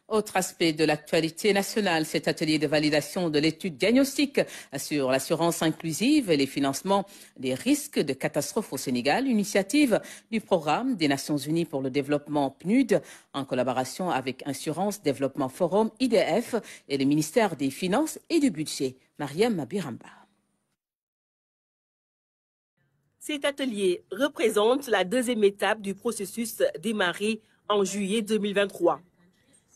Autre aspect de l'actualité nationale, cet atelier de validation de l'étude diagnostique sur l'assurance inclusive et les financements des risques de catastrophes au Sénégal, initiative du programme des Nations Unies pour le développement PNUD en collaboration avec Assurance Développement Forum IDF et le ministère des Finances et du Budget. Mariam Biramba. Cet atelier représente la deuxième étape du processus démarré en juillet 2023.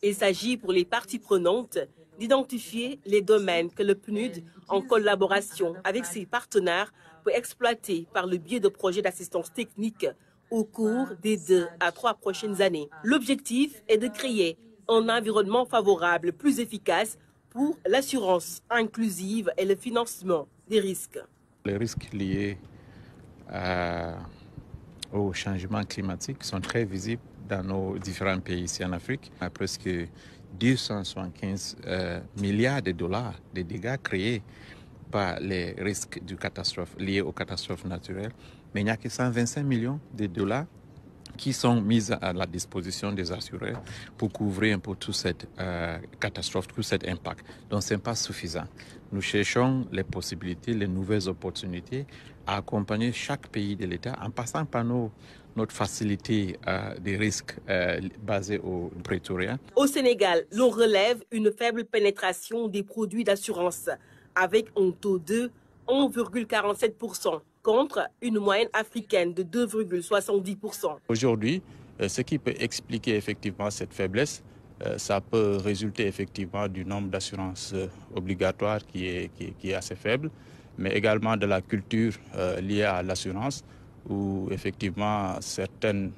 Il s'agit pour les parties prenantes d'identifier les domaines que le PNUD, en collaboration avec ses partenaires, peut exploiter par le biais de projets d'assistance technique au cours des 2 à 3 prochaines années. L'objectif est de créer un environnement favorable plus efficace pour l'assurance inclusive et le financement des risques. Les risques liés au changement climatique sont très visibles dans nos différents pays ici en Afrique. Il y a presque 275 milliards de dollars de dégâts créés par les risques liés aux catastrophes naturelles. Mais il n'y a que 125 millions de dollars qui sont mis à la disposition des assureurs pour couvrir un peu toute cette catastrophe, tout cet impact. Donc, ce n'est pas suffisant. Nous cherchons les possibilités, les nouvelles opportunités à accompagner chaque pays de l'État en passant par notre facilité des risques basée au Pretoria. Au Sénégal, l'on relève une faible pénétration des produits d'assurance avec un taux de 1,47%. contre une moyenne africaine de 2,70%. Aujourd'hui, ce qui peut expliquer effectivement cette faiblesse, ça peut résulter effectivement du nombre d'assurances obligatoires qui est assez faible, mais également de la culture liée à l'assurance, où effectivement certains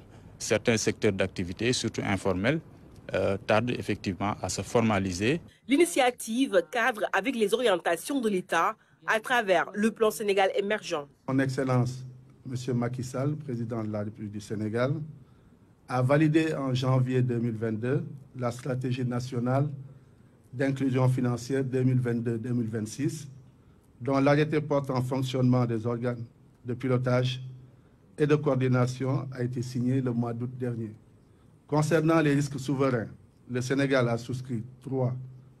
secteurs d'activité, surtout informels, tardent effectivement à se formaliser. L'initiative cadre avec les orientations de l'État à travers le plan Sénégal émergent. Son Excellence, M. Macky Sall, président de la République du Sénégal, a validé en janvier 2022 la stratégie nationale d'inclusion financière 2022-2026, dont l'arrêté portant fonctionnement des organes de pilotage et de coordination a été signé le mois d'août dernier. Concernant les risques souverains, le Sénégal a souscrit 3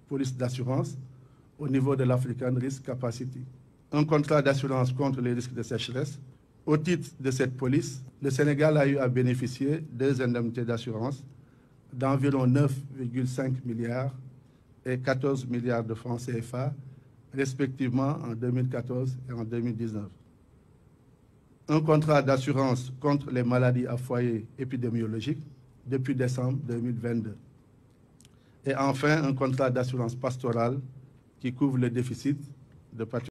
polices d'assurance au niveau de l'African Risk Capacity. Un contrat d'assurance contre les risques de sécheresse. Au titre de cette police, le Sénégal a eu à bénéficier des indemnités d'assurance d'environ 9,5 milliards et 14 milliards de francs CFA, respectivement en 2014 et en 2019. Un contrat d'assurance contre les maladies à foyer épidémiologiques depuis décembre 2022. Et enfin, un contrat d'assurance pastorale qui couvre le déficit de patrimoine.